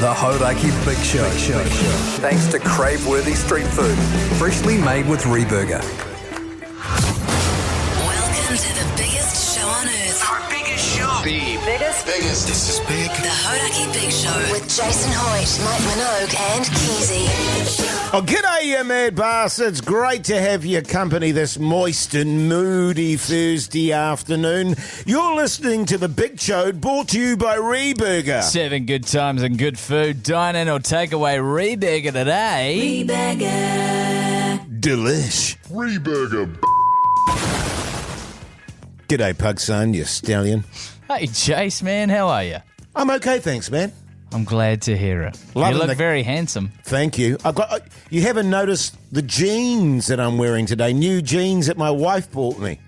The Hauraki Big Show. Thanks to crave-worthy street food, freshly made with ReBurger. Welcome to the biggest show on earth. Our biggest show. The biggest. This is big. The Hauraki Big Show with Jason Hoyte, Minogue and Keyzie. Oh, g'day, you mad bastards. Great to have your company this moist and moody Thursday afternoon. You're listening to The Big Show, brought to you by ReBurger. 7 good times and good food. Dine in or take away ReBurger today. ReBurger. Delish. ReBurger. G'day, Pugs, son, you stallion. Hey, Jase, man, how are you? I'm okay, thanks, man. I'm glad to hear it. Loving you look the- very handsome. Thank you. You haven't noticed the jeans that I'm wearing today, new jeans that my wife bought me.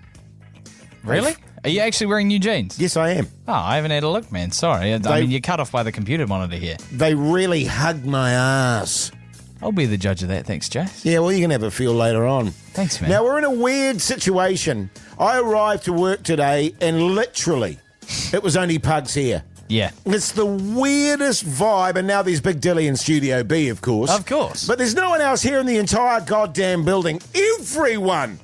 Really? Are you actually wearing new jeans? Yes, I am. Oh, I haven't had a look, man. Sorry. I mean, you're cut off by the computer monitor here. They really hug my ass. I'll be the judge of that. Thanks, Jase. Yeah, well, you can have a feel later on. Thanks, man. Now, we're in a weird situation. I arrived to work today and literally it was only Pugs here. Yeah. It's the weirdest vibe, and now there's Big Dilly in Studio B, of course. Of course. But there's no one else here in the entire goddamn building. Everyone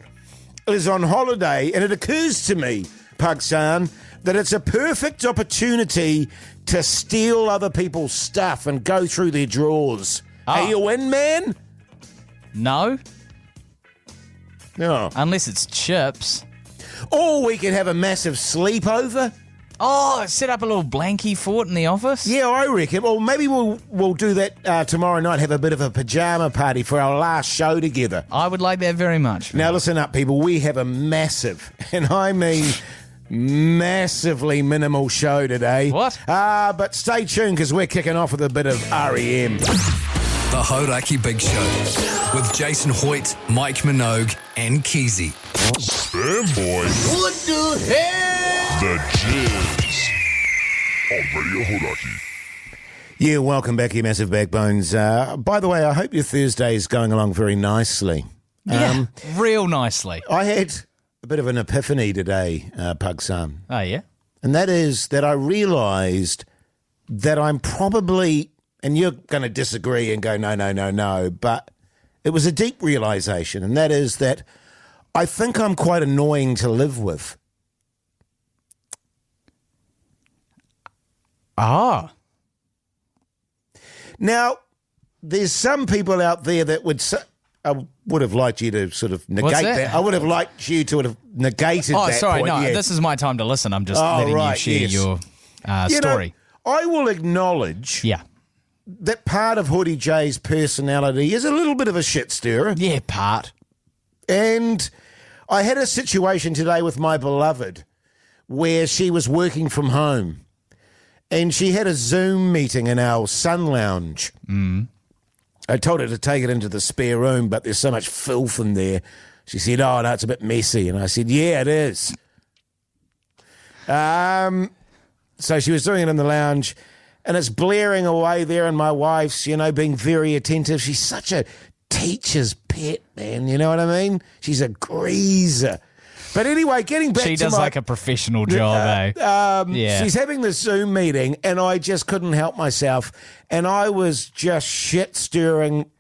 is on holiday, and it occurs to me, Pugsan, that it's a perfect opportunity to steal other people's stuff and go through their drawers. Are you in, man? No, No. unless it's chips. Or we could have a massive sleepover. Oh, set up a little blankie fort in the office? Yeah, I reckon. Well, maybe we'll do that tomorrow night, have a bit of a pajama party for our last show together. I would like that very much. Now, listen up, people. We have a massive, and I mean massively minimal show today. What? But stay tuned because we're kicking off with a bit of REM. The Hauraki Big Show with Jason Hoyte, Mike Minogue and Keyzie. Fanboy. What the hell? The Jizz. On Radio Hauraki. Yeah, welcome back, you massive backbones. By the way, I hope your Thursday is going along very nicely. Yeah, real nicely. I had a bit of an epiphany today, Pugsan. Oh, yeah? And that is that I realised that I'm probably, and you're going to disagree and go, no, but it was a deep realisation, and that is that I think I'm quite annoying to live with. Ah. Now, there's some people out there that would say, I would have liked you to sort of negate What's that? that. I would have liked you to have negated Oh, that sorry, point. no, Yeah. this is my time to listen. I'm just Oh, letting right, you share yes. your You know, story. I will acknowledge Yeah. that part of Hoodie J's personality is a little bit of a shit stirrer. Yeah, part. And I had a situation today with my beloved where she was working from home and she had a Zoom meeting in our sun lounge. I told her to take it into the spare room, but there's so much filth in there. She said, oh, no, it's a bit messy. And I said, yeah, it is. So she was doing it in the lounge and it's blaring away there and my wife's, being very attentive. She's such a teacher's pet, man. You know what I mean? She's a greaser. But anyway, getting back to She does like a professional job, Yeah. She's having this Zoom meeting and I just couldn't help myself and I was just shit stirring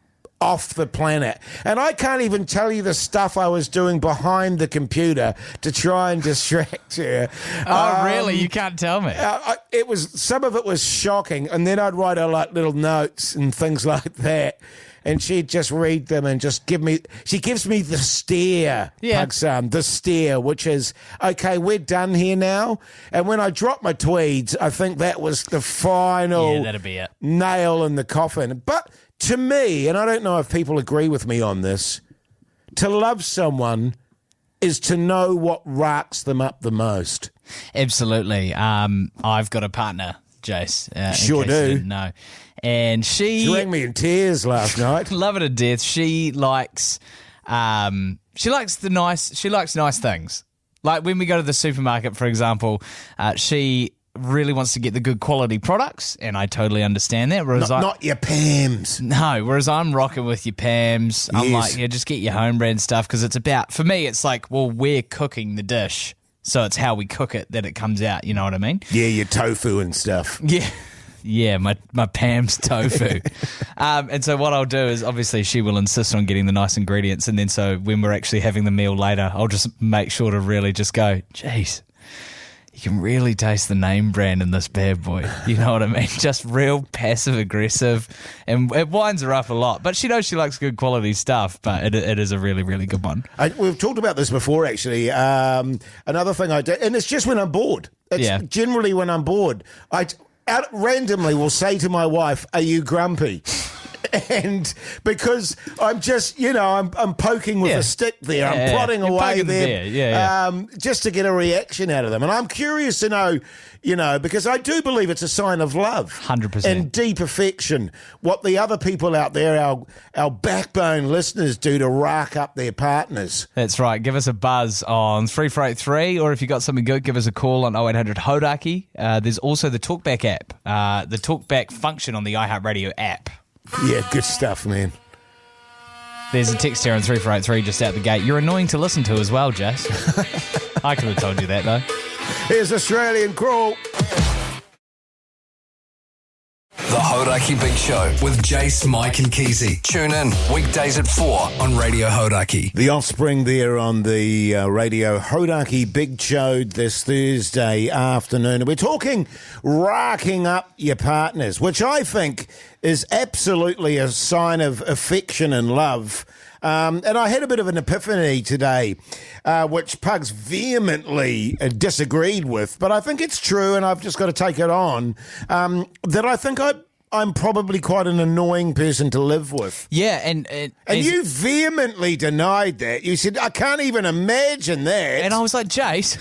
off the planet. And I can't even tell you the stuff I was doing behind the computer to try and distract her. Oh, really? You can't tell me. Some of it was shocking, and then I'd write her like little notes and things like that, and she'd just read them and just she gives me the stare, Yeah. Pugsan, the stare, which is, okay, we're done here now. And when I dropped my tweeds, I think that was the final Yeah, that'd be it. nail in the coffin. But to me, and I don't know if people agree with me on this, to love someone is to know what racks them up the most. Absolutely. I've got a partner, Jace. in Sure case you do. didn't know. And She rang me in tears last night. love her to death. She likes nice things. Like when we go to the supermarket, for example, she really wants to get the good quality products, and I totally understand that. Whereas Not your Pams. No, whereas I'm rocking with your Pams. I'm Yes. like, yeah, just get your home brand stuff because it's about, for me, it's like, well, we're cooking the dish. So it's how we cook it that it comes out, you know what I mean? Yeah, your tofu and stuff. Yeah. Yeah, my Pam's tofu. And so what I'll do is, obviously, she will insist on getting the nice ingredients. And then so when we're actually having the meal later, I'll just make sure to really just go, geez, you can really taste the name brand in this bad boy. You know what I mean? Just real passive aggressive. And it winds her up a lot. But she knows she likes good quality stuff, but it is a really, really good one. We've talked about this before, actually. Another thing I do, and it's just when I'm bored. It's generally when I'm bored. I randomly will say to my wife, "Are you grumpy?" And because I'm just, I'm poking with a stick there. I'm prodding away there, just to get a reaction out of them. And I'm curious to know, because I do believe it's a sign of love. 100%. And deep affection. What the other people out there, our backbone listeners, do to rack up their partners. That's right. Give us a buzz on 3483, or if you got something good, give us a call on 0800 Hauraki. There's also the Talkback app, the Talkback function on the iHeartRadio app. Yeah, good stuff, man. There's a text here on 3483 just out the gate. You're annoying to listen to as well, Jase. I could have told you that, though. Here's Australian Crawl. The Hauraki Big Show with Jase, Mike and Keyzie. Tune in weekdays at 4 on Radio Hauraki. The Offspring there on the Radio Hauraki Big Show this Thursday afternoon. We're talking racking up your partners, which I think is absolutely a sign of affection and love. And I had a bit of an epiphany today, which Pugs vehemently disagreed with, but I think it's true, and I've just got to take it on, that I think I'm probably quite an annoying person to live with. Yeah, and you vehemently denied that. You said, I can't even imagine that. And I was like, Jase,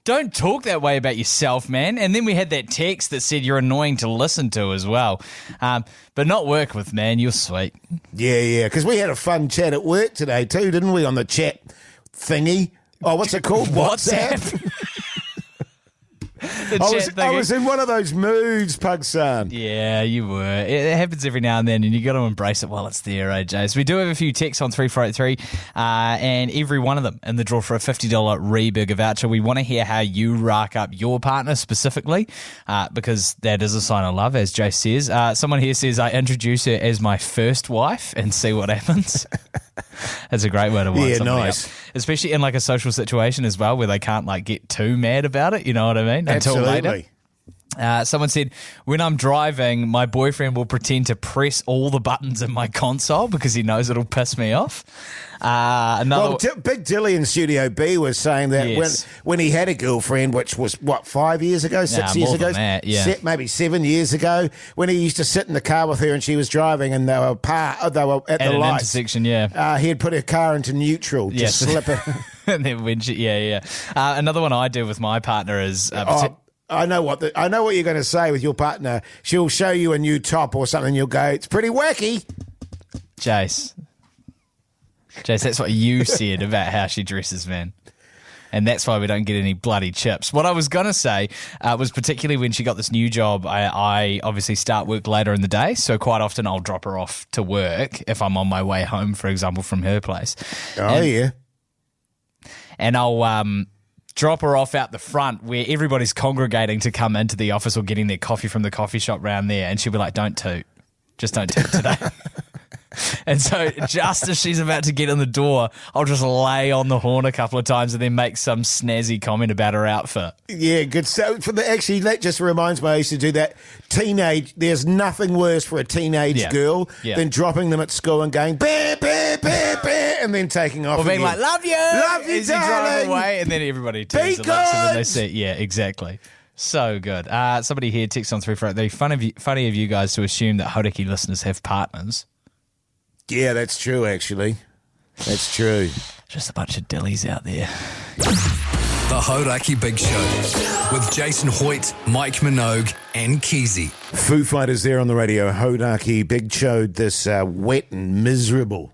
don't talk that way about yourself, man. And then we had that text that said you're annoying to listen to as well. But not work with, man. You're sweet. Yeah, because we had a fun chat at work today too, didn't we, on the chat thingy? Oh, what's it called? WhatsApp? I was in one of those moods, Pugson. Yeah, you were. It happens every now and then, and you got to embrace it while it's there, AJ. So we do have a few texts on 3483, and every one of them in the draw for a $50 ReBurger voucher. We want to hear how you rack up your partner specifically, because that is a sign of love, as Jase says. Someone here says, I introduce her as my first wife and see what happens. That's a great way to wind somebody nice. up. Especially in like a social situation as well, where they can't like get too mad about it, you know what I mean? Until Absolutely. later. Someone said, when I'm driving, my boyfriend will pretend to press all the buttons in my console because he knows it'll piss me off. Big Dilly in Studio B was saying that Yes. when he had a girlfriend, which was, 5 years ago, 6 years more ago? than that, yeah. Maybe 7 years ago, when he used to sit in the car with her and she was driving and they were at the at an lights. intersection, yeah. He'd put her car into neutral, just slip it. And then when another one I do with my partner is... I know what you're going to say with your partner. She'll show you a new top or something. You'll go, it's pretty wacky. Jase, that's what you said about how she dresses, man. And that's why we don't get any bloody chips. What I was going to say was particularly when she got this new job, I obviously start work later in the day. So quite often I'll drop her off to work if I'm on my way home, for example, from her place. Yeah. And I'll drop her off out the front where everybody's congregating to come into the office or getting their coffee from the coffee shop round there. And she'll be like, don't toot. Just don't toot today. And so just as she's about to get in the door, I'll just lay on the horn a couple of times and then make some snazzy comment about her outfit. Yeah, good. So actually, that just reminds me, I used to do that. There's nothing worse for a teenage girl than dropping them at school and going, bear, bear, bear, bear, and then taking off. Or being like, love you, as you drive away, and then everybody turns and looks and then they see, yeah, exactly. So good. Somebody here texts on 3483. Funny of you guys to assume that Hauraki listeners have partners. Yeah, that's true, actually. That's true. Just a bunch of dillies out there. The Hauraki Big Show with Jason Hoyte, Mike Minogue and Keyzie. Foo Fighters there on the Radio Hauraki Big Show this wet and miserable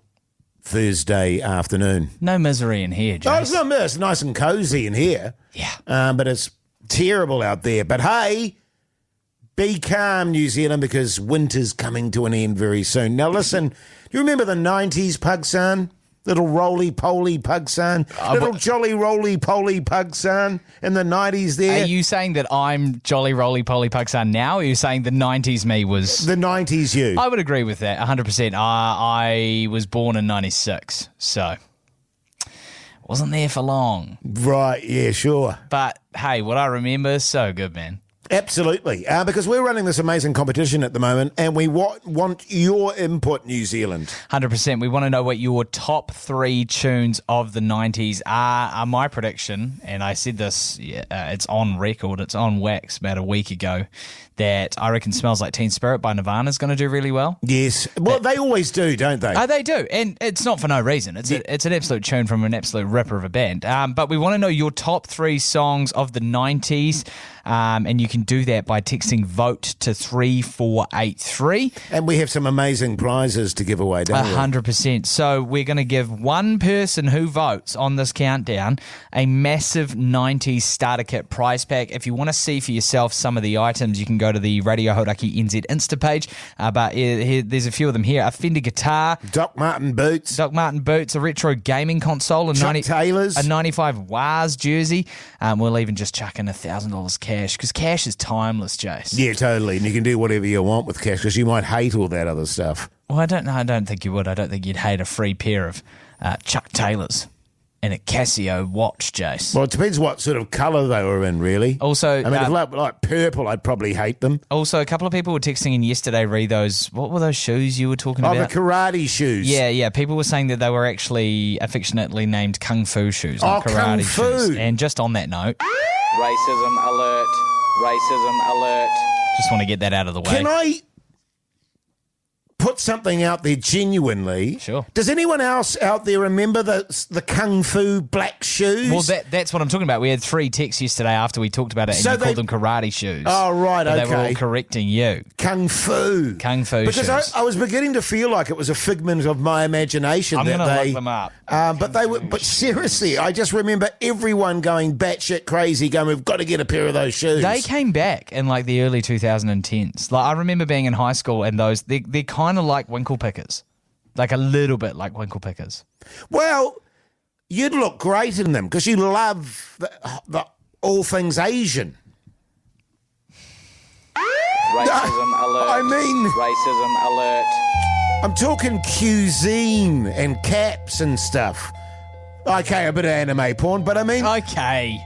Thursday afternoon. No misery in here, Jason. Oh, it's not miserable. It's nice and cozy in here. Yeah. But it's terrible out there. But hey, be calm, New Zealand, because winter's coming to an end very soon. Now listen, do you remember the 90s, Pugson? Little roly-poly Pugsan. Little jolly roly-poly Pugsan in the 90s there. Are you saying that I'm jolly roly-poly Pugsan now, or are you saying the 90s me was... The 90s you. I would agree with that, 100%. I was born in 96, so wasn't there for long. Right, yeah, sure. But, hey, what I remember is so good, man. Absolutely, because we're running this amazing competition at the moment, and we want your input, New Zealand. 100%. We want to know what your top 3 tunes of the 90s are. My prediction, and I said this, it's on record, it's on wax about a week ago, that I reckon Smells Like Teen Spirit by Nirvana is going to do really well. Yes. Well, they always do, don't they? Oh, they do. And it's not for no reason. It's an absolute tune from an absolute ripper of a band. But we want to know your top 3 songs of the 90s. And you can do that by texting VOTE to 3483. And we have some amazing prizes to give away, don't we? 100%. So we're going to give one person who votes on this countdown a massive 90s starter kit prize pack. If you want to see for yourself some of the items, you can go to the Radio Hauraki NZ Insta page. But here, there's a few of them here. A Fender guitar. Doc Martin boots. A retro gaming console. Taylor's. A 95 Wars jersey. We'll even just chuck in $1,000 cash, because cash is timeless, Jace. Yeah, totally. And you can do whatever you want with cash, because you might hate all that other stuff. Well, I don't know. I don't think you would. I don't think you'd hate a free pair of Chuck Taylors and a Casio watch, Jace. Well, it depends what sort of colour they were in, really. Also, I mean, if like purple, I'd probably hate them. Also, a couple of people were texting in yesterday, what were those shoes you were talking about? Oh, the karate shoes. Yeah. People were saying that they were actually affectionately named Kung Fu shoes, not karate Kung Fu. shoes. And just on that note, racism alert. Just want to get that out of the way. Can I put something out there genuinely? Sure. Does anyone else out there remember the Kung Fu black shoes? Well, that's what I'm talking about. We had 3 texts yesterday after we talked about it, and you called them karate shoes. Oh, right, okay. They were all correcting you. Kung Fu shoes. Because I was beginning to feel like it was a figment of my imagination. I'm going to look them up. But seriously, I just remember everyone going batshit crazy, going, we've got to get a pair of those shoes. They came back in like the early 2010s. Like, I remember being in high school, and they're kind of like winkle pickers. Like a little bit like winkle pickers. Well, you'd look great in them because you love the all things Asian. Racism alert. Racism alert. I'm talking cuisine and caps and stuff. Okay, a bit of anime porn, but I mean... Okay.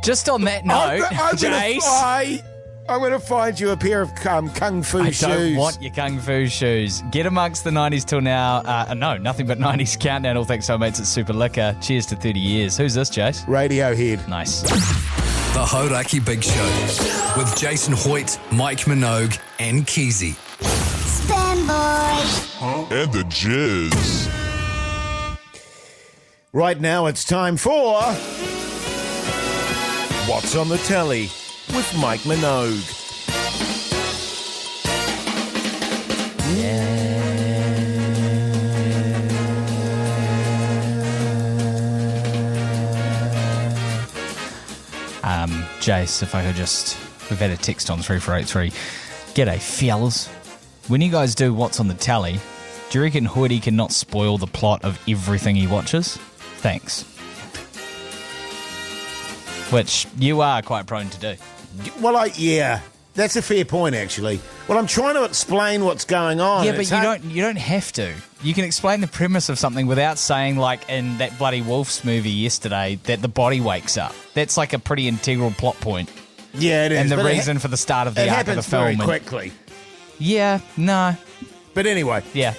Just on that note, Jace... I'm going to find you a pair of Kung Fu shoes. I don't want your Kung Fu shoes. Get amongst the 90s till now. No, nothing but 90s countdown. All thanks so mates at Super Liquor. Cheers to 30 years. Who's this, Jace? Radiohead. Nice. The Hauraki Big Show with Jason Hoyte, Mike Minogue, and Keyzie. Spam Boy. And the Jizz. Right now it's time for... What's on the Telly? With Mike Minogue. Jace, if I could just... We've had a text on 3483. G'day, fellas. When you guys do What's on the Telly, do you reckon Hoyte cannot spoil the plot of everything he watches? Thanks. Which you are quite prone to do. Well, yeah, that's a fair point, actually. Well, I'm trying to explain what's going on. Yeah, but you don't have to. You can explain the premise of something without saying, like in that bloody Wolves movie yesterday, that the body wakes up. That's like a pretty integral plot point. Yeah, it is. And the reason for the start of the arc of the film. It happens very quickly. Yeah, no. But anyway. Yeah.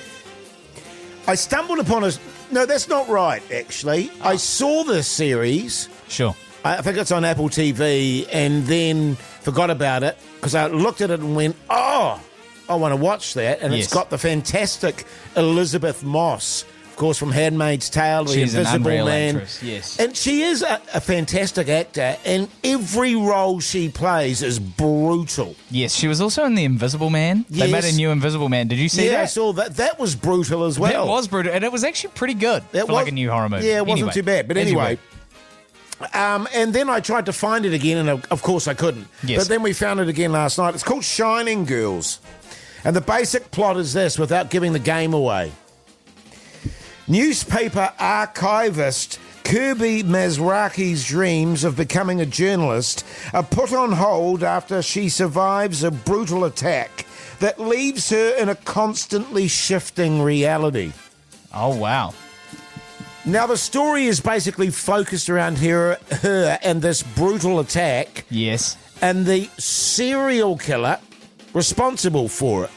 I stumbled upon a... No, that's not right, actually. I saw this series. Sure. I think it's on Apple TV, and then forgot about it because I looked at it and went, oh, I want to watch that. And It's got the fantastic Elizabeth Moss, of course, from Handmaid's Tale, The Invisible Man. Actress, yes. And she is a fantastic actor, and every role she plays is brutal. Yes, she was also in The Invisible Man. Yes. They made a new Invisible Man. Did you see that? Yeah, I saw that. That was brutal as well. That was brutal, and it was actually pretty good like a new horror movie. Yeah, it wasn't too bad. But anyway... and then I tried to find it again, and of course I couldn't. Yes. But then we found it again last night. It's called Shining Girls. And the basic plot is this, without giving the game away. Newspaper archivist Kirby Mazraki's dreams of becoming a journalist are put on hold after she survives a brutal attack that leaves her in a constantly shifting reality. Oh, wow. Now, the story is basically focused around her and this brutal attack. Yes. And the serial killer responsible for it.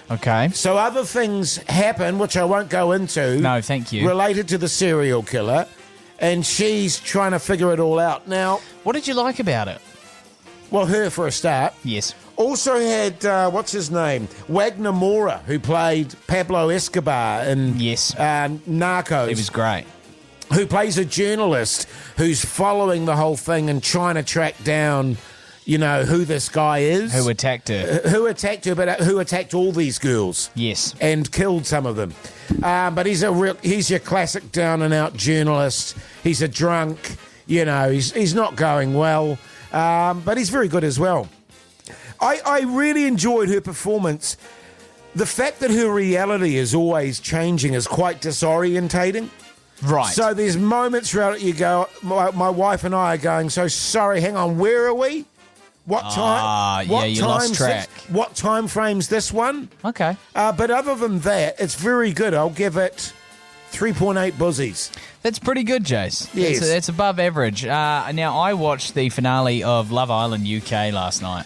Okay. So other things happen, which I won't go into. No, thank you. Related to the serial killer, and she's trying to figure it all out. Now, What did you like about it? well, her for a start. Yes. Also had, what's his name? Wagner Moura, who played Pablo Escobar in Yes. Narcos. It was great. Who plays a journalist who's following the whole thing and trying to track down, you know, who this guy is. Who attacked her? Who attacked her, but who attacked all these girls. Yes. And killed some of them. But he's your classic down-and-out journalist. He's a drunk. You know, he's not going well. But he's very good as well. I really enjoyed her performance. The fact that her reality is always changing is quite disorientating. Right. So there's moments throughout it you go, my wife and I are going, so sorry, hang on, where are we? What time? Yeah, you lost track. What time frame's this one? Okay. But other than that, it's very good. I'll give it 3.8 buzzies. That's pretty good, Jace. Yes. It's above average. Now, I watched the finale of Love Island UK last night.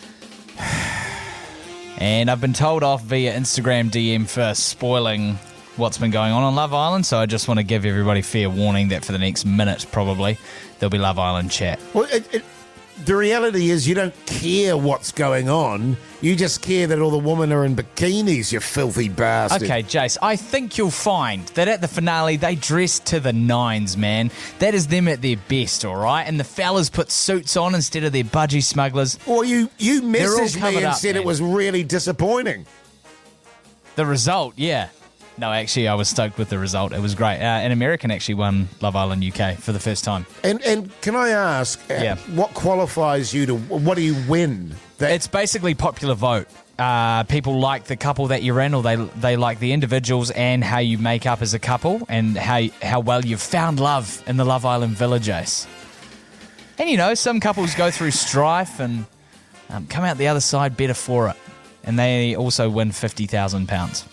And I've been told off via Instagram DM for spoiling what's been going on Love Island, so I just want to give everybody fair warning that for the next minute, probably, there'll be Love Island chat. Well, the reality is you don't care what's going on. You just care that all the women are in bikinis, you filthy bastard. Okay, Jace, I think you'll find that at the finale, they dressed to the nines, man. That is them at their best, all right? And the fellas put suits on instead of their budgie smugglers. Well, you all messaged me covered and up, said man. it was really disappointing. The result, yeah. No, actually, I was stoked with the result. It was great. An American actually won Love Island UK for the first time. And can I ask, Yeah. what qualifies you to, what do you win? It's basically popular vote. People like the couple that you're in, or they like the individuals and how you make up as a couple and how well you've found love in the Love Island village, Ace. And, you know, some couples go through strife and come out the other side better for it. And they also win £50,000.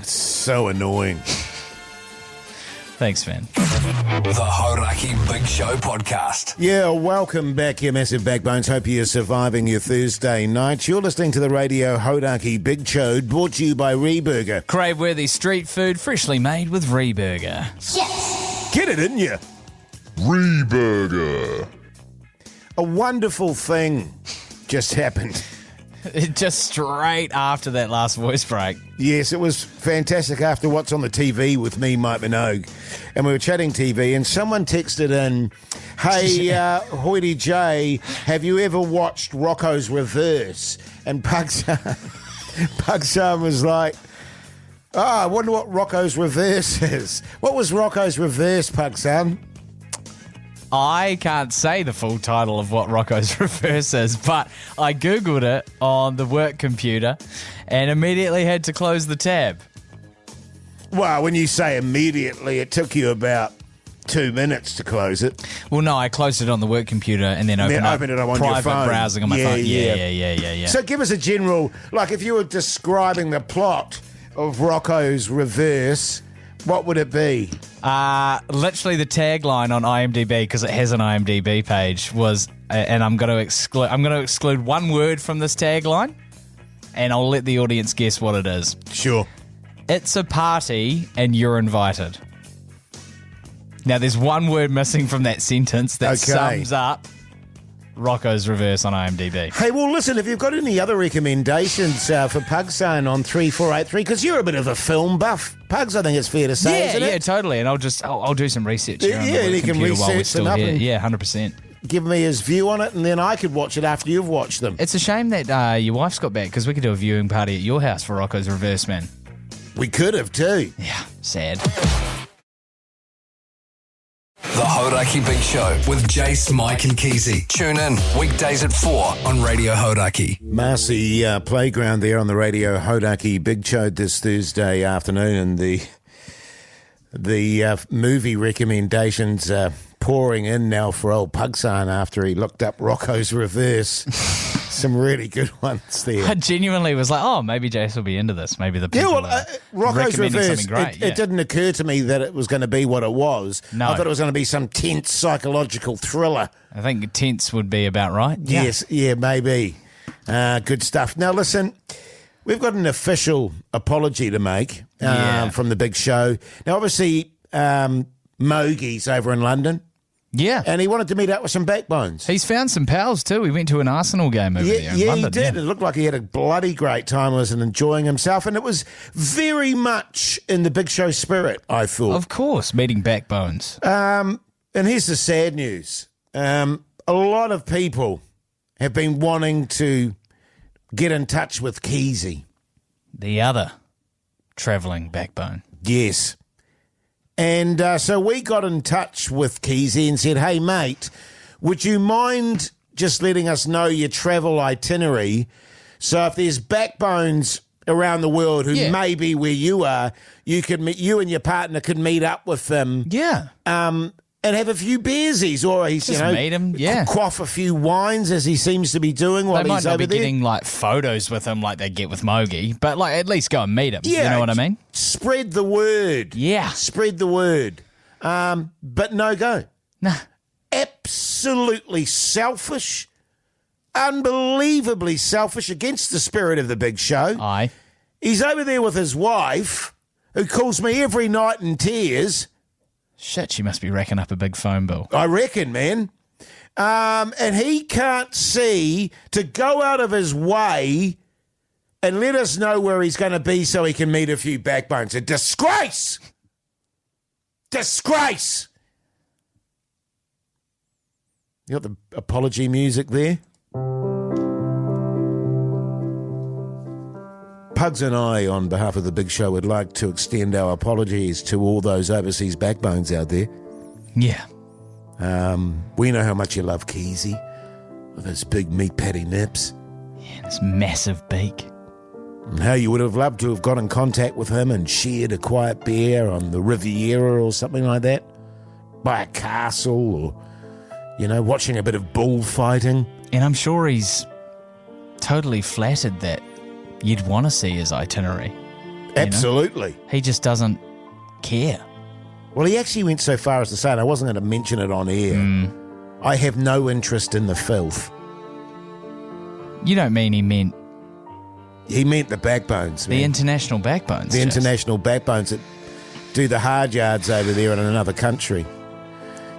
So annoying. Thanks, man. The Hauraki Big Show podcast. Yeah, welcome back, you massive backbones. Hope you're surviving your Thursday night. You're listening to the Radio Hauraki Big Show, brought to you by ReBurger. Crave-worthy street food, freshly made with ReBurger. Get it, didn't you? ReBurger. A wonderful thing just happened. Just straight after that last voice break. Yes, it was fantastic after What's on the TV with me, Mike Minogue. And we were chatting TV and someone texted in, hey, Hoyte J, have you ever watched Rocco's Reverse? And Pugs was like, I wonder what Rocco's Reverse is. What was Rocco's Reverse, Pugson? I can't say the full title of what Rocco's Reverse is, but I Googled it on the work computer and immediately had to close the tab. Well, when you say immediately, it took you about 2 minutes to close it. Well, no, I closed it on the work computer and then opened it up on private your phone. browsing on my phone. Yeah. So give us a general, like if you were describing the plot of Rocco's Reverse, what would it be? Literally the tagline on IMDb, because it has an IMDb page, was, and I'm going to exclude one word from this tagline, and I'll let the audience guess what it is. Sure. It's a party and you're invited. Now, there's one word missing from that sentence that sums up Rocco's Reverse on IMDb. Hey, well, listen, if you've got any other recommendations for Pugson on 3483, because you're a bit of a film buff, Pugs, I think it's fair to say, isn't it? Yeah, totally. And I'll do some research here on the you work can computer while we're research them still up here. and- Yeah, 100%. Give me his view on it, and then I could watch it after you've watched them. It's a shame that your wife's got back, because we could do a viewing party at your house for Rocco's Reverse, man. We could have, too. Yeah, sad. The Hauraki Big Show with Jase, Mike and Keyzie. Tune in weekdays at 4 on Radio Hauraki. Marcy Playground there on the Radio Hauraki Big Show this Thursday afternoon, and the The movie recommendations pouring in now for old Pugsan after he looked up Rocco's Reverse. Some really good ones there. I genuinely was like, oh, maybe Jase will be into this. Maybe the people Rocco's recommending Reverse, something great. it didn't occur to me that it was going to be what it was. No. I thought it was going to be some tense psychological thriller. I think tense would be about right. Yes, yeah, maybe. Good stuff. Now, listen, we've got an official apology to make from the big show. Now, obviously, Mogie's over in London. Yeah. And he wanted to meet up with some backbones. He's found some pals too. He went to an Arsenal game over there in London. He did. Yeah. It looked like he had a bloody great time, wasn't enjoying himself, and it was very much in the big show spirit, I thought. Of course, meeting backbones. And here's the sad news. A lot of people have been wanting to get in touch with Keyzie. The other travelling backbone. Yes. And so we got in touch with Keyzie and said, hey, mate, would you mind just letting us know your travel itinerary? So if there's backbones around the world who may be where you are, you and your partner could meet up with them. Yeah. And have a few beersies, or he's Just meet him, quaff a few wines as he seems to be doing while They might he's not over be there. getting like photos with him like they get with Mogi, but like at least go and meet him. Yeah, You know what I mean? Spread the word. Yeah. Spread the word. But no go. Nah. Absolutely selfish, unbelievably selfish, against the spirit of the big show. Aye. He's over there with his wife, who calls me every night in tears. Shit, she must be racking up a big phone bill. I reckon, man. And he can't see to go out of his way and let us know where he's going to be so he can meet a few backbones. A disgrace! Disgrace! You got the apology music there? Pugs and I, on behalf of the big show, would like to extend our apologies to all those overseas backbones out there. Yeah. We know how much you love Keyzie with his big meat patty nips. Yeah, this massive beak. And how you would have loved to have got in contact with him and shared a quiet beer on the Riviera or something like that. By a castle or, watching a bit of bullfighting. And I'm sure he's totally flattered that you'd want to see his itinerary. Absolutely. He just doesn't care. Well, he actually went so far as to say, and I wasn't going to mention it on air, I have no interest in the filth. You don't mean he meant He meant the backbones, the man. international backbones. The Jase. international backbones that do the hard yards over there in another country.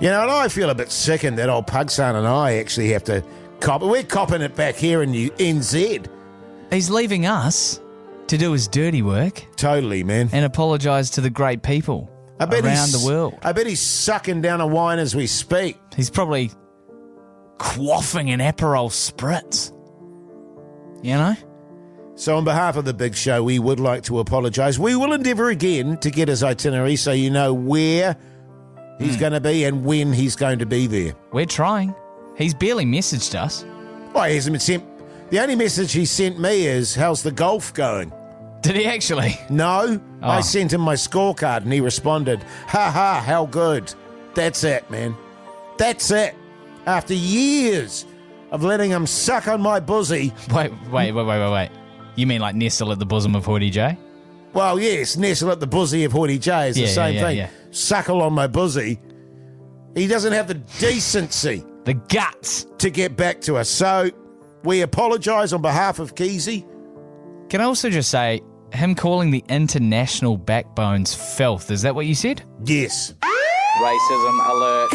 And I feel a bit sickened that old Pugsan and I actually have to cop. We're copping it back here in NZ. He's leaving us to do his dirty work Totally, man. and apologise to the great people around the world. I bet he's sucking down a wine as we speak. He's probably quaffing an Aperol Spritz. So on behalf of the big show, we would like to apologise. We will endeavour again to get his itinerary so you know where he's going to be and when he's going to be there. We're trying. He's barely messaged us. Oh, he hasn't been sent. The only message he sent me is, how's the golf going? Did he actually? No, I Oh. sent him my scorecard and he responded, ha ha, how good. That's it, man. That's it. After years of letting him suck on my buzzy. Wait. You mean like nestle at the bosom of Hoyte J? Well, yes, nestle at the buzzy of Hoyte J is the same thing. Yeah. Suckle on my buzzy. He doesn't have the decency The guts. to get back to us. So we apologise on behalf of Keyzie. Can I also just say, him calling the international backbones filth, is that what you said? Yes. Racism alert.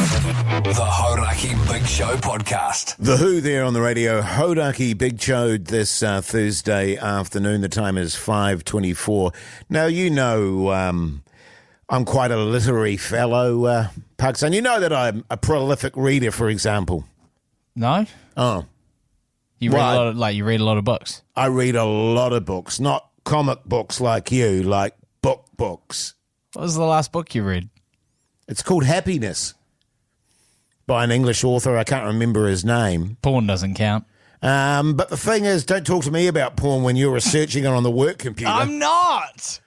The Hauraki Big Show podcast. The Who there on the radio. Hauraki Big Show this Thursday afternoon. The time is 5:24. Now, I'm quite a literary fellow, Pugs, and you know that I'm a prolific reader, for example. No? Oh, You read Right. you read a lot of books. I read a lot of books, not comic books like you, like books. What was the last book you read? It's called Happiness by an English author. I can't remember his name. Porn doesn't count. But the thing is, don't talk to me about porn when you're researching it on the work computer. I'm not!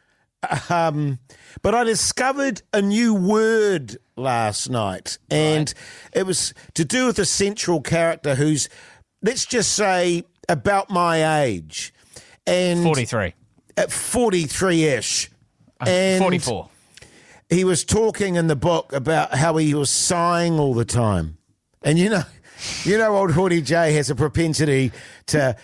But I discovered a new word last night, and it was to do with a central character who's, let's just say, about my age. And 43. At 43-ish. And 44. he was talking in the book about how he was sighing all the time. And you know old Hoodie J has a propensity to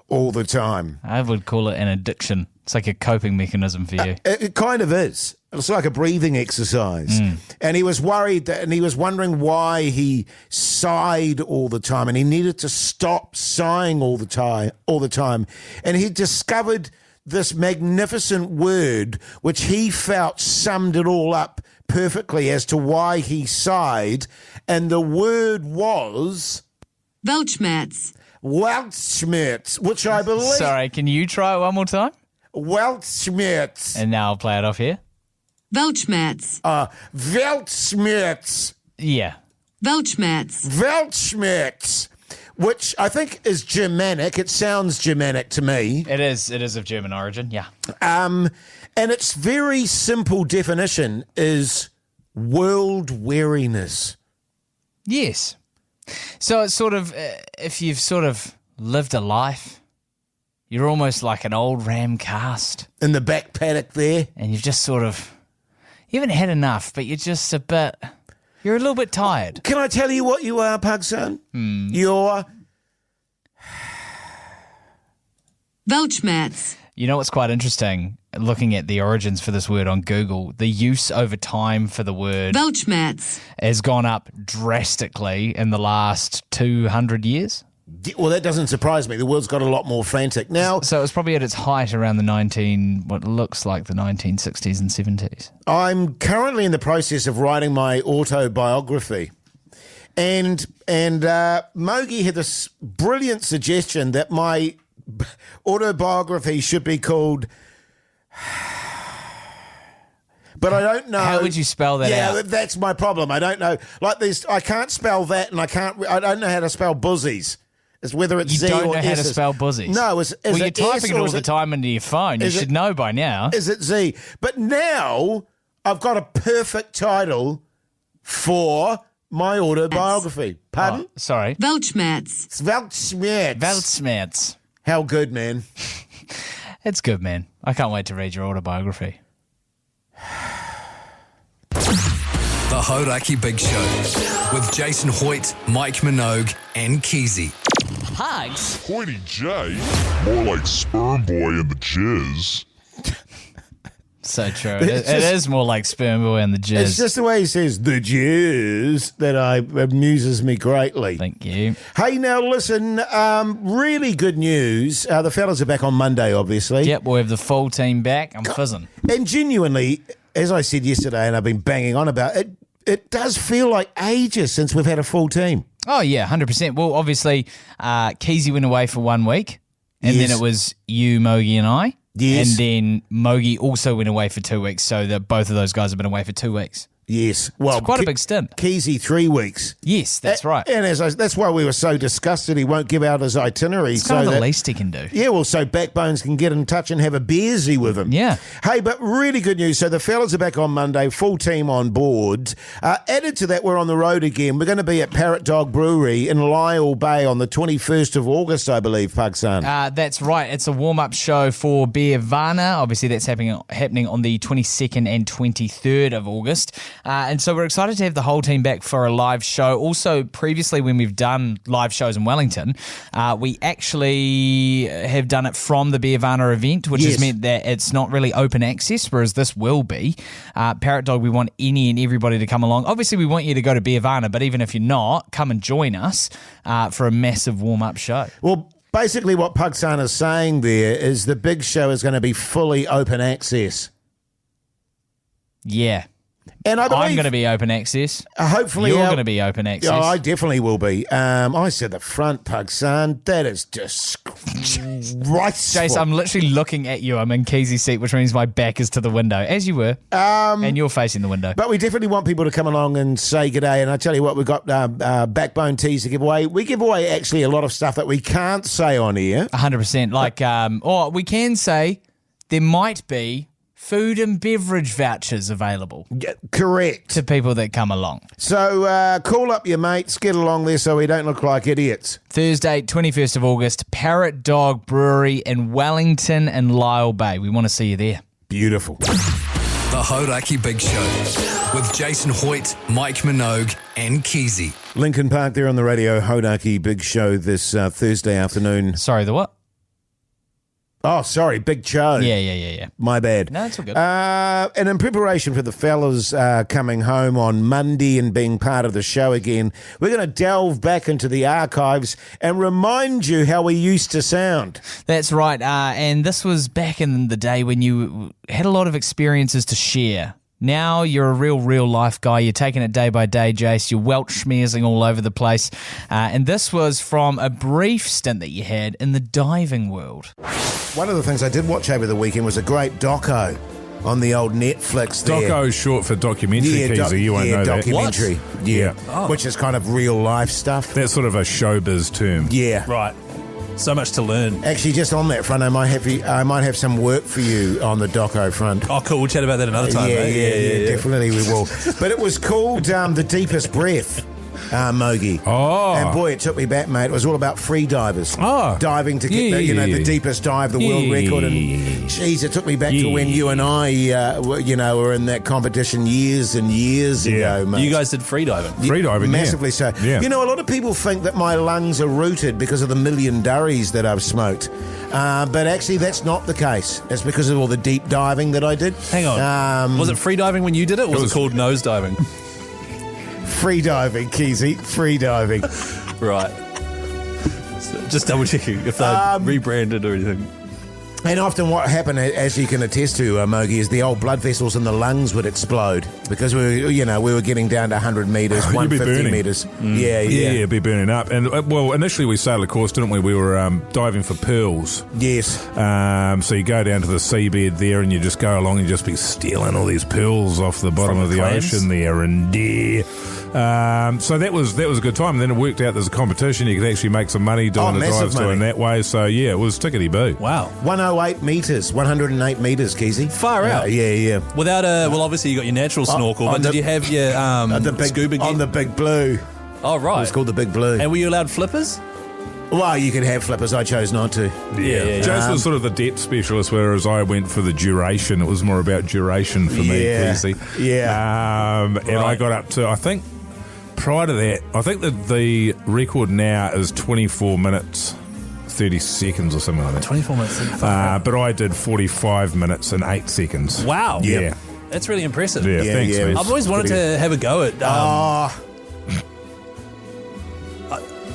all the time. I would call it an addiction. It's like a coping mechanism for you. It kind of is. It's like a breathing exercise. And he was worried and he was wondering why he sighed all the time, and he needed to stop sighing all the time. And he discovered this magnificent word which he felt summed it all up perfectly as to why he sighed, and the word was Weltschmerz. Weltschmerz, which I believe... Sorry, can you try it one more time? Weltschmerz. And now I'll play it off here. Weltschmerz. Weltschmerz. Yeah. Weltschmerz. Weltschmerz, which I think is Germanic. It sounds Germanic to me. It is of German origin, yeah. And its very simple definition is world weariness. Yes. So it's sort of, if you've sort of lived a life, you're almost like an old ram cast. In the back paddock there. And you've just sort of, you haven't had enough, but you're just you're a little bit tired. Can I tell you what you are, Pugson? You're... Weltschmerz. You know what's quite interesting? Looking at the origins for this word on Google, the use over time for the word Weltschmerz has gone up drastically in the last 200 years. Well, that doesn't surprise me. The world's got a lot more frantic now. So it was probably at its height around what looks like the 1960s and 70s. I'm currently in the process of writing my autobiography. And Mogi had this brilliant suggestion that my autobiography should be called... But I don't know. How would you spell that out? Yeah, that's my problem. I don't know. Like this, I can't spell that, and I don't know how to spell buzzies. It's whether it's you Z don't or know how S. to spell buzzies. No, is well, it you're typing S it or all is the time into your phone. You should know by now. Is it Z? But now I've got a perfect title for my autobiography. Pardon? Oh, sorry. Weltschmerz. It's Weltschmerz. Weltschmerz. How good, man. It's good, man. I can't wait to read your autobiography. The Hauraki Big Show with Jason Hoyte, Mike Minogue, and Keyzie. Pugs. Hoity J, more like Sperm Boy and the Jizz. So true. It is more like Sperm Boy and the Jizz. It's just the way he says the jizz that amuses me greatly. Thank you. Hey, now listen, really good news. The fellas are back on Monday, obviously. Yep, we'll have the full team back. I'm fizzing. And genuinely, as I said yesterday, and I've been banging on about it, it does feel like ages since we've had a full team. Oh, yeah, 100%. Well, obviously, Keyzie went away for 1 week, and then it was you, Mogi, and I. Yes. And then Mogi also went away for 2 weeks, so that both of those guys have been away for 2 weeks. Yes. Well, it's quite a big stint. Keyzie 3 weeks. Yes, that's right. And that's why we were so disgusted he won't give out his itinerary. It's kind of the least he can do. Yeah, well, so Backbones can get in touch and have a beersy with him. Yeah. Hey, but really good news. So the fellas are back on Monday, full team on board. Added to that, we're on the road again. We're going to be at Parrot Dog Brewery in Lyle Bay on the 21st of August, I believe, Pugson. That's right. It's a warm-up show for Beervana. Obviously, that's happening on the 22nd and 23rd of August. And so we're excited to have the whole team back for a live show. Also, previously when we've done live shows in Wellington, we actually have done it from the Beervana event, which has meant that it's not really open access, whereas this will be. Parrot Dog, we want any and everybody to come along. Obviously, we want you to go to Beervana, but even if you're not, come and join us for a massive warm-up show. Well, basically what Pugsan is saying there is the big show is going to be fully open access. Yeah. And I believe I'm going to be open access. Hopefully, you're going to be open access. Oh, I definitely will be. I said the front, Pugsan. That is disgraceful. Jace, I'm literally looking at you. I'm in Keysie's seat, which means my back is to the window, as you were, and you're facing the window. But we definitely want people to come along and say g'day. And I tell you what, we've got backbone tees to give away. We give away actually a lot of stuff that we can't say on here. 100%. Like, or we can say there might be food and beverage vouchers available Correct. to people that come along. So call up your mates, get along there so we don't look like idiots. Thursday, 21st of August, Parrot Dog Brewery in Wellington and Lyle Bay. We want to see you there. Beautiful. The Hauraki Big Show with Jason Hoyte, Mike Minogue, and Keyzie. Lincoln Park there on the Radio Hauraki Big Show this Thursday afternoon. Sorry, the what? Oh, sorry, Big Show. Yeah. My bad. No, it's all good. And in preparation for the fellas coming home on Monday and being part of the show again, we're going to delve back into the archives and remind you how we used to sound. That's right. And this was back in the day when you had a lot of experiences to share. Now you're a real life guy. You're taking it day by day, Jace. You're Weltschmerzing all over the place. And this was from a brief stint that you had in the diving world. One of the things I did watch over the weekend was a great doco on the old Netflix there. Doco is short for documentary, Keyzie. You won't know documentary. that. Yeah. Oh. Which is kind of real life stuff. That's sort of a showbiz term. Yeah. Right. So much to learn. Actually, just on that front, I might have some work for you on the doco front. Oh, cool. We'll chat about that another time, mate. Yeah, definitely we will. But it was called The Deepest Breath, Mogi. Oh. And boy, it took me back, mate. It was all about free divers. Oh. Diving to get the deepest dive, the world record. And geez, it took me back to when you and I, were in that competition years and years ago, mate. You guys did free diving. Free diving, Massively so. Yeah. You know, a lot of people think that my lungs are rooted because of the million durries that I've smoked. But actually, that's not the case. It's because of all the deep diving that I did. Hang on. Was it free diving when you did it, or was it called nose diving? Free diving, Keyzie. Free diving. Right. So just double checking if they rebranded or anything. And often what happened, as you can attest to, Mogi, is the old blood vessels in the lungs would explode because we were getting down to 100 metres, 150 metres. Yeah, it'd be burning up. And well, initially we sailed a course, didn't we? We were diving for pearls. Yes. So you go down to the seabed there, and you just go along and just be stealing all these pearls off the bottom of the ocean there, and so that was a good time. And then it worked out there's a competition. You could actually make some money doing the dives doing that way. So yeah, it was tickety-boo. Wow. 108 metres, 108 metres, Keyzie. Far out. Yeah. Without well, obviously you got your natural snorkel, but did you have your scuba gear? On the Big Blue. Oh, right. It was called the Big Blue. And were you allowed flippers? Well, you could have flippers. I chose not to. Yeah. Jase was sort of the depth specialist, whereas I went for the duration. It was more about duration for me, Keyzie. Yeah. And I got up to, I think, prior to that, I think that the record now is 24 minutes, 30 seconds or something like that. 24 minutes. But I did 45 minutes and 8 seconds. Wow. Yeah. That's really impressive. Yeah, thanks, man. I've always wanted to have a go at...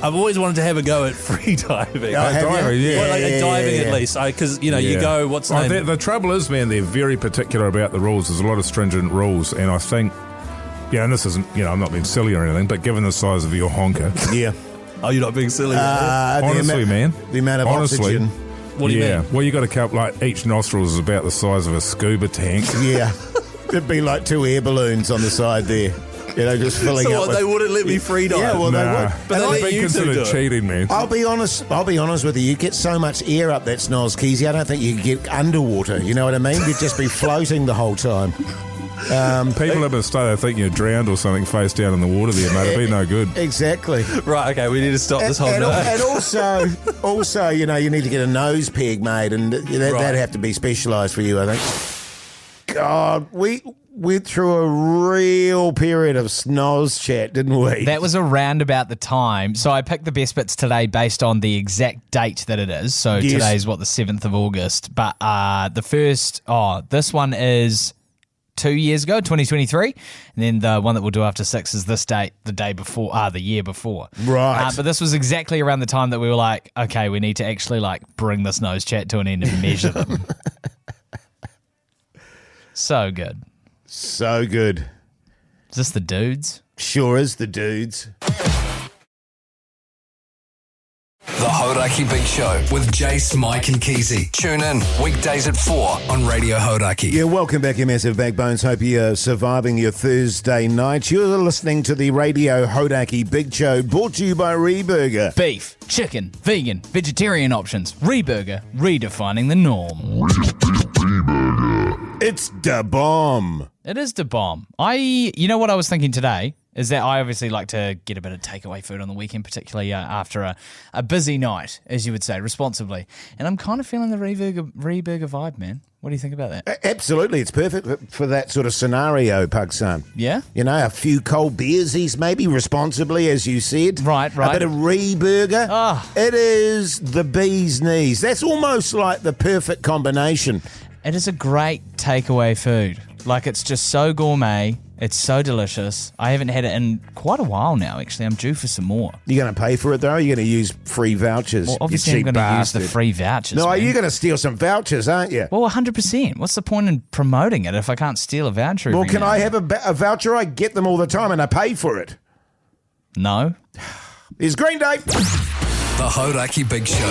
I've always wanted to have a go at free diving. Diving, Well, like diving at least. Because, you go, what's the name? The trouble is, man, they're very particular about the rules. There's a lot of stringent rules, and I think, and this isn't, I'm not being silly or anything, but given the size of your honker... Yeah. Oh, you're not being silly. Honestly, man. The amount of oxygen. What do you mean? Well, you got a couple, like, each nostril is about the size of a scuba tank. Yeah. It'd be like 2 air balloons on the side there. Just filling up. So they wouldn't let me free dive? Yeah, well, they would. But they let you considered cheating, man. I'll be honest with you. You get so much air up that snoz, Keyzie, I don't think you could get underwater. You know what I mean? You'd just be floating the whole time. People have a stay, they think you're drowned or something face down in the water there, mate. It'd be no good. Exactly. Right, okay, we need to stop this whole night. And also, you need to get a nose peg made, and that'd have to be specialised for you, I think. God, we went through a real period of snoz chat, didn't we? That was around about the time. So I picked the best bits today based on the exact date that it is. So today's the 7th of August. But the first, this one is 2 years ago, 2023. And then the one that we'll do after 6 is this date, the year before. Right. But this was exactly around the time that we were like, okay, we need to actually bring this nose chat to an end and measure them. So good. So good. Is this the dudes? Sure is the dudes. The Hauraki Big Show with Jase, Mike and Keyzie. Tune in weekdays at 4 on Radio Hauraki. Yeah, welcome back, you massive backbones. Hope you're surviving your Thursday night. You're listening to the Radio Hauraki Big Show, brought to you by ReBurger. Beef, chicken, vegan, vegetarian options. ReBurger, redefining the norm. It's da bomb. It is the bomb. You know what I was thinking today is that I obviously like to get a bit of takeaway food on the weekend, particularly after a busy night, as you would say, responsibly. And I'm kind of feeling the ReBurger vibe, man. What do you think about that? Absolutely. It's perfect for that sort of scenario, Pugs son. Yeah? You know, a few cold beersies, maybe responsibly, as you said. Right. A bit of ReBurger. Oh. It is the bee's knees. That's almost like the perfect combination. It is a great takeaway food. Like, it's just so gourmet. It's so delicious. I haven't had it in quite a while now, actually. I'm due for some more. You're going to pay for it, though? Or you're going to use free vouchers? Well, obviously, I'm going to use the free vouchers. No, man. you're going to steal some vouchers, aren't you? Well, 100%. What's the point in promoting it if I can't steal a voucher? Well, every can now I and have a voucher? I get them all the time and I pay for it. No. It's Green Day. The Hauraki Big Show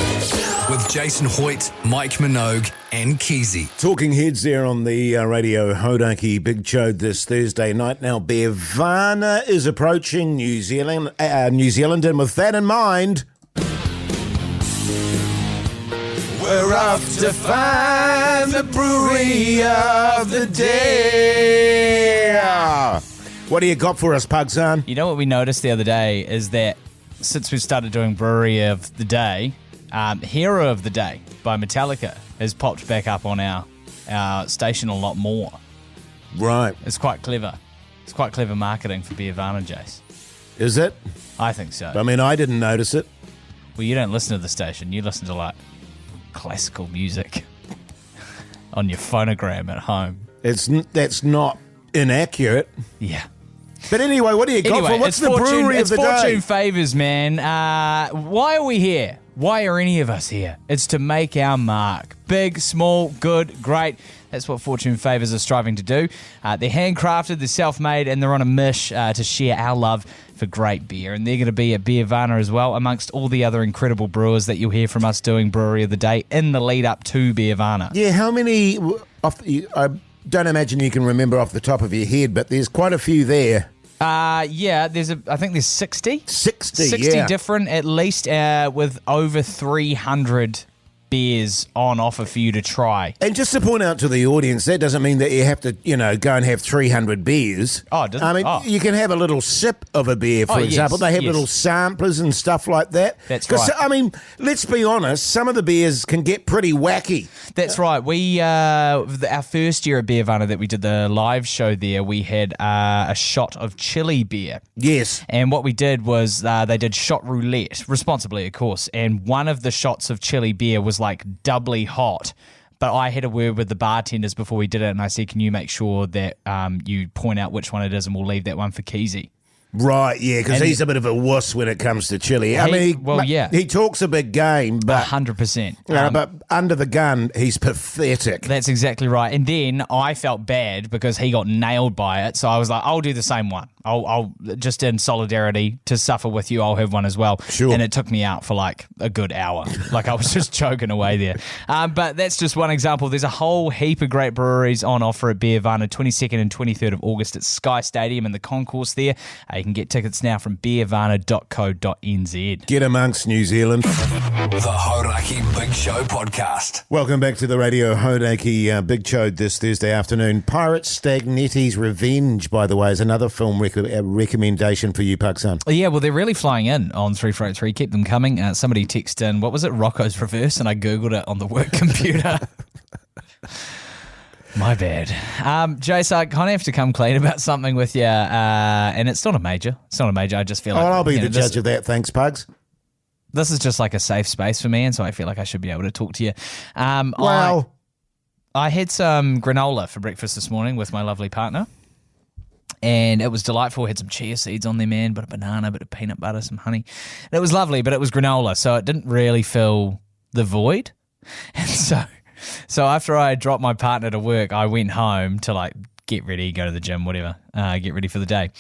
with Jason Hoyte, Mike Minogue and Keyzie. Talking heads there on the Radio Hauraki Big Show this Thursday night. Now, Beervana is approaching New Zealand, and with that in mind, we're off to find the brewery of the day. What do you got for us, Pugsan? You know what we noticed the other day is that since we started doing Brewery of the Day, Hero of the Day by Metallica has popped back up on our station a lot more. Right. It's quite clever. It's quite clever marketing for Beervana, Jace. Is it? I think so. I mean, I didn't notice it. Well, you don't listen to the station. You listen to, like, classical music on your phonogram at home. That's not inaccurate. Yeah. But anyway, what do you got for? What's the brewery of the day? It's Fortune Favours, man. Why are we here? Why are any of us here? It's to make our mark. Big, small, good, great. That's what Fortune Favours are striving to do. They're handcrafted, they're self-made, and they're on a mission to share our love for great beer. And they're going to be at Beervana as well, amongst all the other incredible brewers that you'll hear from us doing Brewery of the Day in the lead up to Beervana. Yeah, how many? I don't imagine you can remember off the top of your head, but there's quite a few there. Yeah, I think there's 60. 60 different, at least, with over 300 beers on offer for you to try. And just to point out to the audience, that doesn't mean that you have to, go and have 300 beers. Oh, it doesn't? I mean, you can have a little sip of a beer, for example. They have little samplers and stuff like that. That's right. I mean, let's be honest, some of the beers can get pretty wacky. That's right. We, our first year at Beervana that we did the live show there, we had a shot of chili beer. Yes. And what we did was they did shot roulette, responsibly, of course, and one of the shots of chili beer was like doubly hot. But I had a word with the bartenders before we did it, and I said, can you make sure that you point out which one it is, and we'll leave that one for Keyzie. Right, yeah, because he's a bit of a wuss when it comes to chili. He talks a big game, but 100%. But under the gun, he's pathetic. That's exactly right. And then I felt bad because he got nailed by it, so I was like, I'll do the same one. I'll just in solidarity to suffer with you, I'll have one as well. Sure. And it took me out for like a good hour. Like I was just choking away there. But that's just one example. There's a whole heap of great breweries on offer at Beervana, 22nd and 23rd of August at Sky Stadium in the concourse there. You can get tickets now from beervana.co.nz. Get amongst New Zealand. The Hauraki Big Show podcast. Welcome back to the Radio Hauraki Big Show this Thursday afternoon. Pirate Stagnetti's Revenge, by the way, is another film recommendation for you, Puckson. Yeah, well, they're really flying in on 343. Keep them coming. Somebody texted in, what was it, Rocco's Reverse, and I Googled it on the work computer. My bad. Jase, I kind of have to come clean about something with you, and it's not a major. It's not a major. I just feel like... I'll be the judge of that. Thanks, Pugs. This is just like a safe space for me, and so I feel like I should be able to talk to you. I had some granola for breakfast this morning with my lovely partner, and it was delightful. Had some chia seeds on there, man, a bit of banana, a bit of peanut butter, some honey. And it was lovely, but it was granola, so it didn't really fill the void. And so after I dropped my partner to work, I went home to like get ready, go to the gym, whatever, get ready for the day.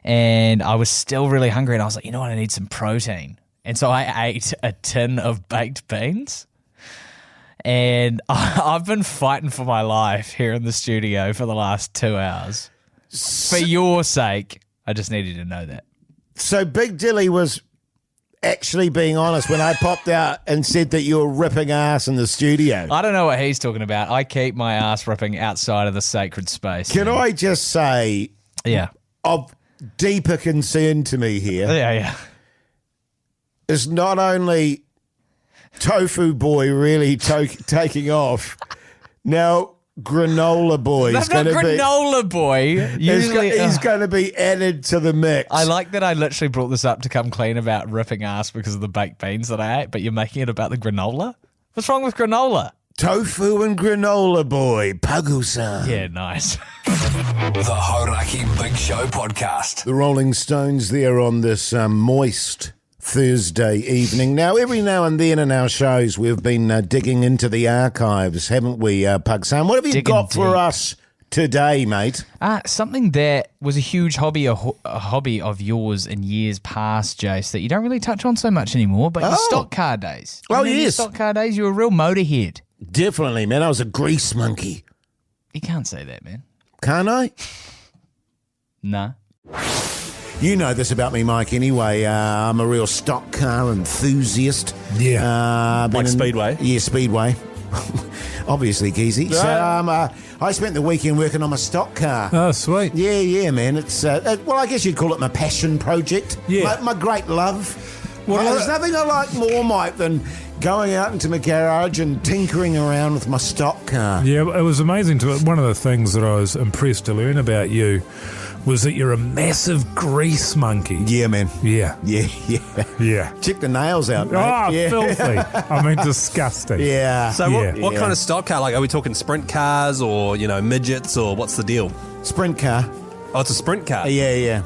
And I was still really hungry, and I was like, you know what, I need some protein. And so I ate a tin of baked beans. And I've been fighting for my life here in the studio for the last 2 hours. For your sake, I just needed to know that. So Big Dilly was actually being honest when I popped out and said that you were ripping ass in the studio. I don't know what he's talking about. I keep my ass ripping outside of the sacred space. Can I just say, of deeper concern to me here is not only Tofu Boy really taking off, now Granola Boy is going to be... Granola Boy. He's going to be added to the mix. I like that I literally brought this up to come clean about ripping ass because of the baked beans that I ate, but you're making it about the granola? What's wrong with granola? Tofu and Granola Boy, Pagu-san. Yeah, nice. The Hauraki Big Show podcast. The Rolling Stones there on this moist Thursday evening. Now, every now and then in our shows, we've been digging into the archives, haven't we, Pugs-san? What have you got for us today, mate? Something that was a huge hobby of yours in years past, Jace, that you don't really touch on so much anymore, but your stock car days. Oh, yes. Your stock car days, you were a real motorhead. Definitely, man. I was a grease monkey. You can't say that, man. Can't I? Nah. You know this about me, Mike, anyway. I'm a real stock car enthusiast. Yeah. Like Speedway? Yeah, Speedway. Obviously, Keyzie. Right. So I spent the weekend working on my stock car. Oh, sweet. Yeah, man. It's well, I guess you'd call it my passion project. Yeah. My great love. Well, there's nothing I like more, Mike, than going out into my garage and tinkering around with my stock car. Yeah, it was amazing. One of the things that I was impressed to learn about you was that you're a massive grease monkey. Yeah, man. Yeah. Yeah. Check the nails out, mate. Oh, yeah. filthy. I mean, disgusting. Yeah. So what kind of stock car? Like, are we talking sprint cars or, midgets, or what's the deal? Sprint car. Oh, it's a sprint car? Yeah.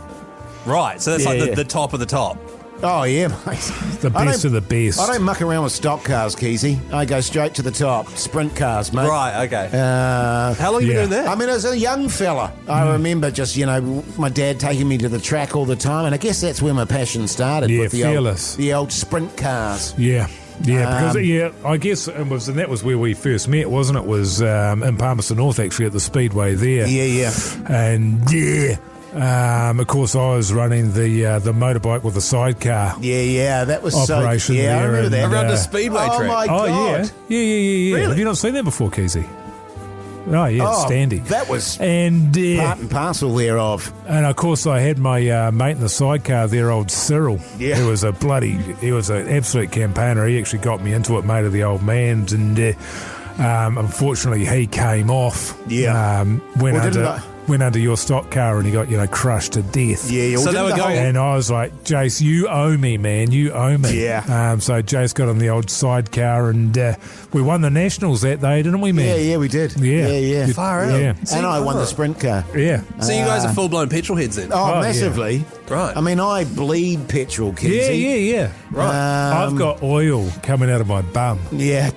Right, so that's the top of the top. Oh, yeah, mate. The best of the best. I don't muck around with stock cars, Keyzie. I go straight to the top. Sprint cars, mate. Right, okay. How long have you been doing that? I mean, as a young fella, I remember just, my dad taking me to the track all the time, and I guess that's where my passion started. Yeah, with fearless. The old sprint cars. Yeah. Yeah, because I guess and that was where we first met, wasn't it? Was in Palmerston North, actually, at the Speedway there. Yeah. And of course, I was running the motorbike with the sidecar. Yeah, that was operation so. Yeah, there. I remember that. Around the Speedway track. Oh my God. Yeah. Really? Have you not seen that before, Keyzie? Oh yeah, it's standy. That was and part and parcel thereof. And of course, I had my mate in the sidecar there, old Cyril. Yeah. He was an absolute campaigner. He actually got me into it, mate of the old man's, and unfortunately, he came off. Yeah. Went under your stock car and he got, crushed to death. Yeah, so they were going. And I was like, Jace, you owe me, man. You owe me. Yeah. So Jace got on the old sidecar and we won the Nationals that day, didn't we, man? Yeah, we did. Yeah. Far out. Yeah. And I won the sprint car. Yeah. So you guys are full-blown petrol heads then? Oh, massively. Yeah. Right. I mean, I bleed petrol, Keyzie. Yeah. Right. I've got oil coming out of my bum. Yeah.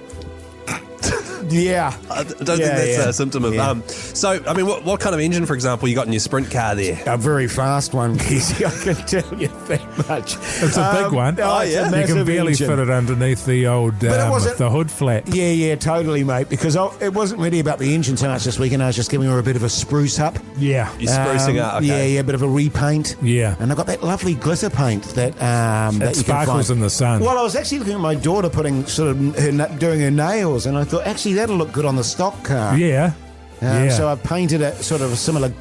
Yeah. I don't think that's a symptom of... Yeah. So, I mean, what kind of engine, for example, you got in your sprint car there? A very fast one, Keyzie, I can tell you that much. It's a big one. Oh, it's a You massive can barely engine. fit it underneath the old the hood flap. Yeah, totally, mate, because it wasn't really about the engine so much this weekend. I was just giving her a bit of a spruce up. Yeah. You're sprucing up, okay. Yeah, a bit of a repaint. Yeah. And I got that lovely glitter paint that you sparkles can find in the sun. Well, I was actually looking at my daughter putting doing her nails, and I thought, actually, that'll look good on the stock car. Yeah. So I painted it sort of a similar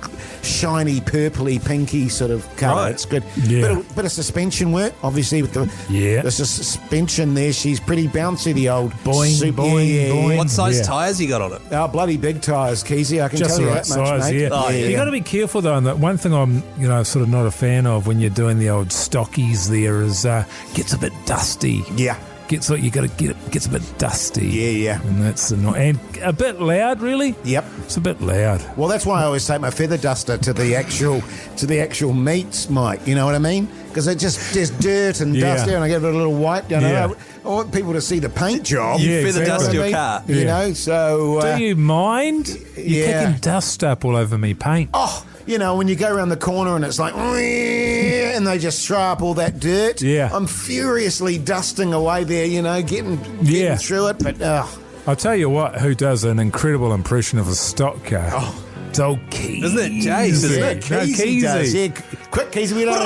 shiny, purpley, pinky sort of colour. Right. It's good. Yeah. Bit of suspension work, obviously, with the suspension there. She's pretty bouncy, the old boing, boing. What size tyres you got on it? Oh, bloody big tyres, Keyzie, I can Just tell the you right that much, size, mate. yeah. Oh, You got to be careful though. And that one thing I'm, sort of not a fan of when you're doing the old stockies there is gets a bit dusty. Yeah. Gets a bit dusty. Yeah. And that's annoying. And a bit loud, really. Yep. It's a bit loud. Well, that's why I always take my feather duster to the actual meats, Mike. You know what I mean? Because there's dirt and dust there, and I give it a little white. I want people to see the paint job. You feather dust You know your what I mean? car. You know, so Do you mind? You're kicking dust up all over me paint. Oh, you know, when you go around the corner and it's like, and they just throw up all that dirt. Yeah. I'm furiously dusting away there, you know, getting through it. But I'll tell you what, who does an incredible impression of a stock car? Oh. It's old Keyzie. Isn't it Jase? Isn't it? Keyzie does. Yeah, quick, Keyzie, we don't.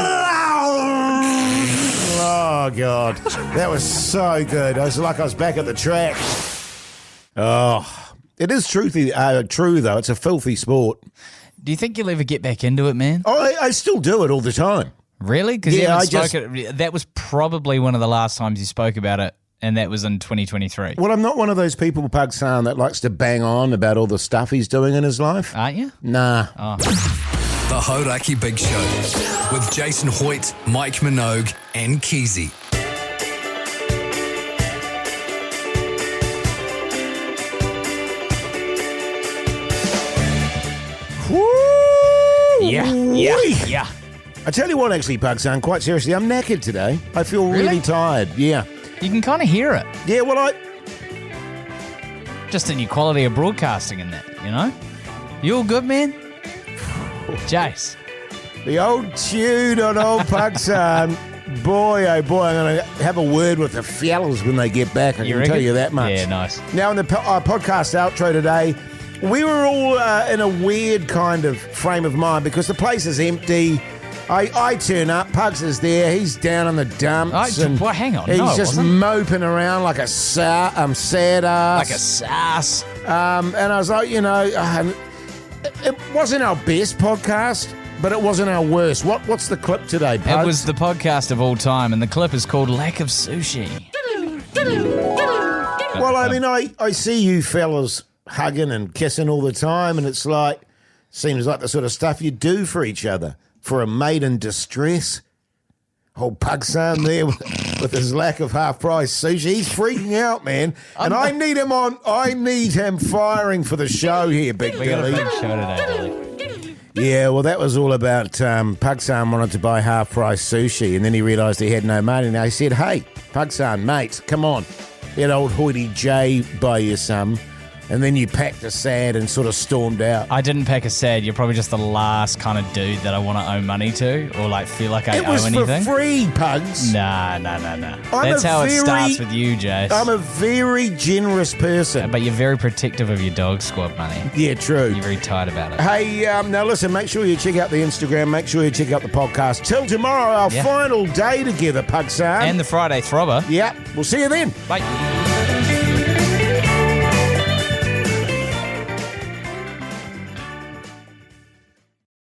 Oh, God. That was so good. I was like I was back at the track. Oh, it is true, though. It's a filthy sport. Do you think you'll ever get back into it, man? I still do it all the time. Really? Because Yeah, that was probably one of the last times you spoke about it, and that was in 2023. Well, I'm not one of those people, Pugs, that likes to bang on about all the stuff he's doing in his life. Aren't you? Nah. Oh. The Hauraki Big Show with Jason Hoyte, Mike Minogue, and Keyzie. Woo! Yeah. I tell you what, actually, Pugs, quite seriously, I'm knackered today. I feel really tired. Yeah. You can kind of hear it. Yeah, well, Just in your quality of broadcasting and that, you know? You all good, man? Jace. the old tune on old Pugs, boy, oh boy, I'm going to have a word with the fellas when they get back. I can tell you that much. Yeah, nice. Now, in the podcast outro today, we were all in a weird kind of frame of mind because the place is empty. I turn up, Pugs is there, he's down in the dumps. Well, hang on. He's just moping around like a sad ass. Like a sass. And I was like, it wasn't our best podcast, but it wasn't our worst. What's the clip today, Pugs? It was the podcast of all time, and the clip is called Lack of Sushi. Well, I mean, I see you fellas hugging and kissing all the time, and it's like, seems like the sort of stuff you do for each other. For a mate in distress. Old Pugson there with his lack of half-price sushi. He's freaking out, man. And I need him firing for the show here, Big We got a Billy. big show today, Billy. Yeah, well, that was all about Pugson wanted to buy half-price sushi, and then he realised he had no money. Now he said, hey, Pugson, mate, come on. Let old Hoyte J buy you some. And then you packed a sad and sort of stormed out. I didn't pack a sad. You're probably just the last kind of dude that I want to owe money to or like feel like I owe anything. It was for free, Pugs. Nah. That's how it starts with you, Jace. I'm a very generous person. But you're very protective of your dog squad money. Yeah, true. You're very tight about it. Hey, now listen, make sure you check out the Instagram. Make sure you check out the podcast. Till tomorrow, our final day together, Pugsan. And the Friday Throbber. Yeah, we'll see you then. Bye.